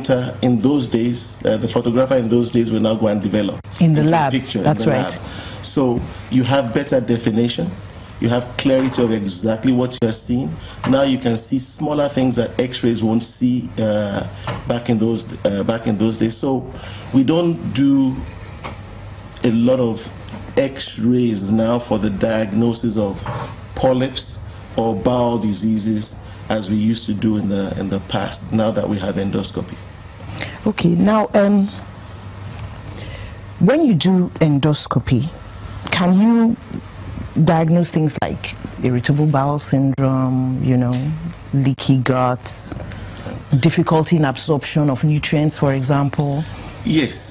later, in those days, the photographer in those days will now go and develop in the lab. Picture That's in the right. Lab. So you have better definition. You have clarity of exactly what you are seeing. Now you can see smaller things that X-rays won't see back in those days. So we don't do a lot of X-rays now for the diagnosis of polyps or bowel diseases as we used to do in the past. Now that we have endoscopy. Okay. Now, when you do endoscopy, can you diagnose things like irritable bowel syndrome, you know, leaky gut, difficulty in absorption of nutrients, for example? Yes,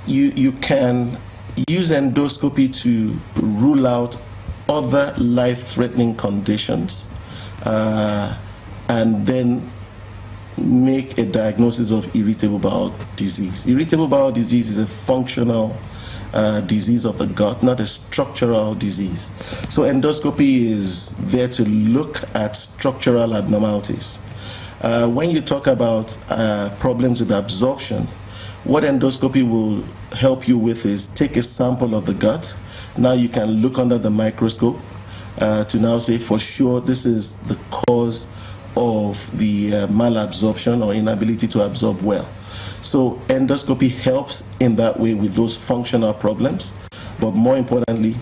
you can use endoscopy to rule out other life-threatening conditions and then make a diagnosis of irritable bowel disease. Irritable bowel disease is a functional disease of the gut, not a structural disease. So endoscopy is there to look at structural abnormalities. When you talk about problems with absorption, what endoscopy will help you with is take a sample of the gut. Now you can look under the microscope to now say for sure this is the cause of the malabsorption or inability to absorb well. So endoscopy helps in that way with those functional problems, but more importantly,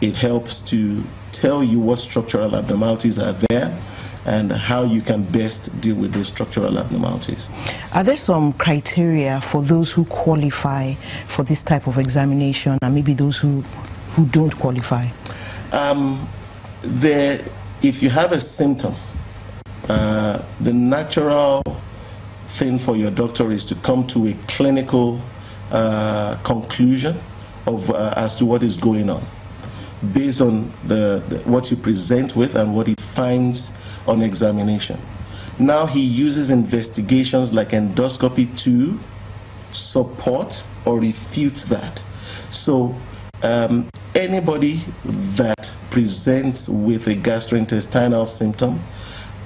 it helps to tell you what structural abnormalities are there and how you can best deal with those structural abnormalities. Are there some criteria for those who qualify for this type of examination and maybe those who don't qualify? If you have a symptom, the natural thing for your doctor is to come to a clinical conclusion of as to what is going on, based on what you present with and what he finds on examination. Now he uses investigations like endoscopy to support or refute that. So anybody that presents with a gastrointestinal symptom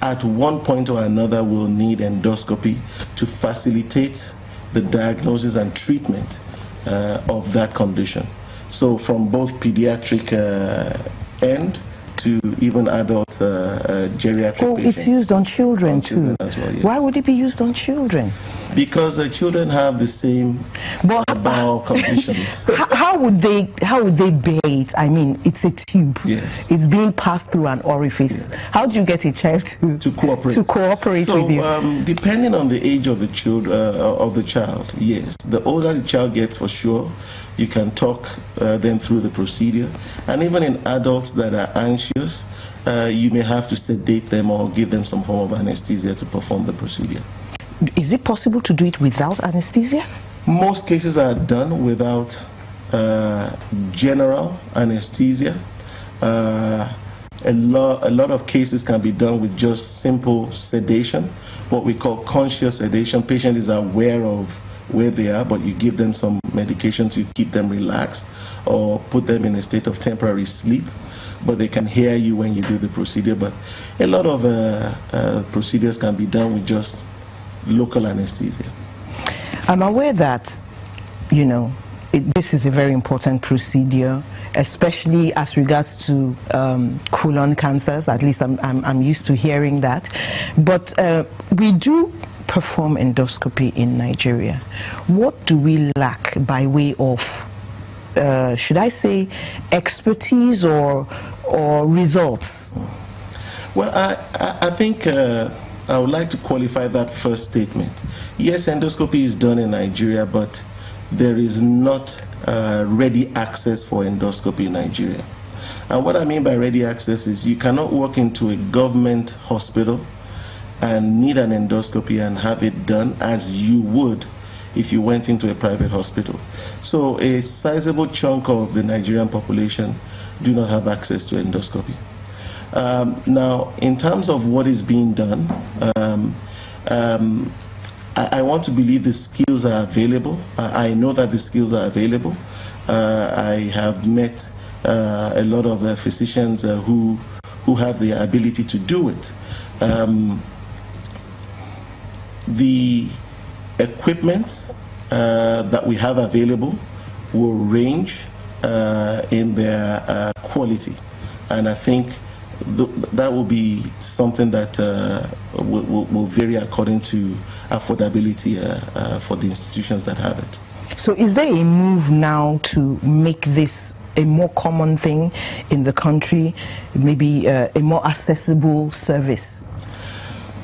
at one point or another will need endoscopy to facilitate the diagnosis and treatment of that condition. So from both pediatric end to even adult geriatric patients. It's used on children too. As well, yes. Why would it be used on children? Because the children have the same bowel conditions. How would they bear it? I mean, it's a tube. Yes. It's being passed through an orifice. Yes. How do you get a child to cooperate with you? So, depending on the age of the child, yes. The older the child gets, for sure, you can talk them through the procedure. And even in adults that are anxious, you may have to sedate them or give them some form of anesthesia to perform the procedure. Is it possible to do it without anesthesia? Most cases are done without general anesthesia. A lot of cases can be done with just simple sedation, what we call conscious sedation. Patient is aware of where they are, but you give them some medication to keep them relaxed or put them in a state of temporary sleep, but they can hear you when you do the procedure. But a lot of procedures can be done with just local anesthesia. I'm aware that, you know, this is a very important procedure, especially as regards to colon cancers. At least I'm used to hearing that. But we do perform endoscopy in Nigeria. What do we lack by way of, should I say, expertise or results? Well, I think I would like to qualify that first statement. Yes, endoscopy is done in Nigeria, but there is not ready access for endoscopy in Nigeria. And what I mean by ready access is you cannot walk into a government hospital and need an endoscopy and have it done as you would if you went into a private hospital. So a sizable chunk of the Nigerian population do not have access to endoscopy. Now, in terms of what is being done, I want to believe the skills are available. I know that the skills are available. I have met a lot of physicians who have the ability to do it. equipment that we have available will range in their quality, and I think that will be something that will vary according to affordability for the institutions that have it. So is there a move now to make this a more common thing in the country, maybe a more accessible service?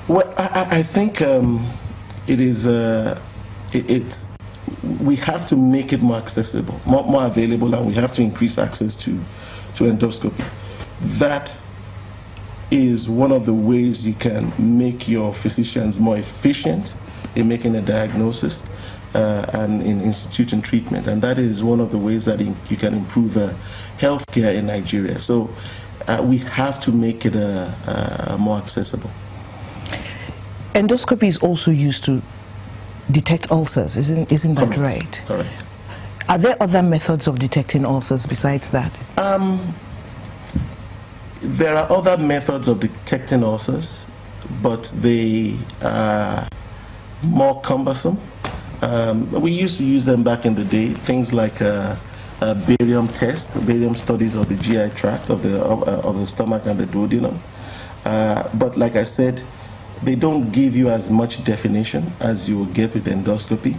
Well, I think it is. We have to make it more accessible, more available, and we have to increase access to endoscopy. That is one of the ways you can make your physicians more efficient in making a diagnosis and in instituting treatment, and that is one of the ways that you can improve healthcare in Nigeria. So we have to make it more accessible. Endoscopy is also used to detect ulcers, isn't that right? Correct. Are there other methods of detecting ulcers besides that? There are other methods of detecting ulcers, but they are more cumbersome. We used to use them back in the day, things like a barium test, barium studies of the GI tract of the stomach and the duodenum. But like I said, they don't give you as much definition as you will get with endoscopy.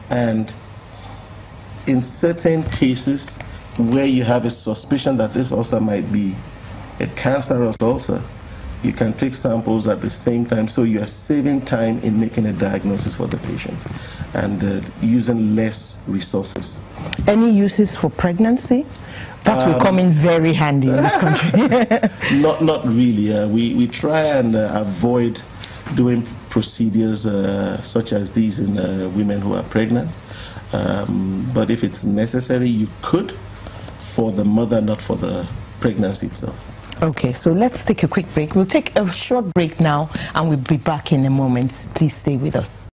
And in certain cases where you have a suspicion that this ulcer might be a cancerous ulcer, you can take samples at the same time, so you are saving time in making a diagnosis for the patient and using less resources. Any uses for pregnancy? That will come in very handy in this country. Not really. We try and avoid doing procedures such as these in women who are pregnant. But if it's necessary, you could, for the mother, not for the pregnancy itself. Okay, so let's take a quick break. We'll take a short break now and we'll be back in a moment. Please stay with us.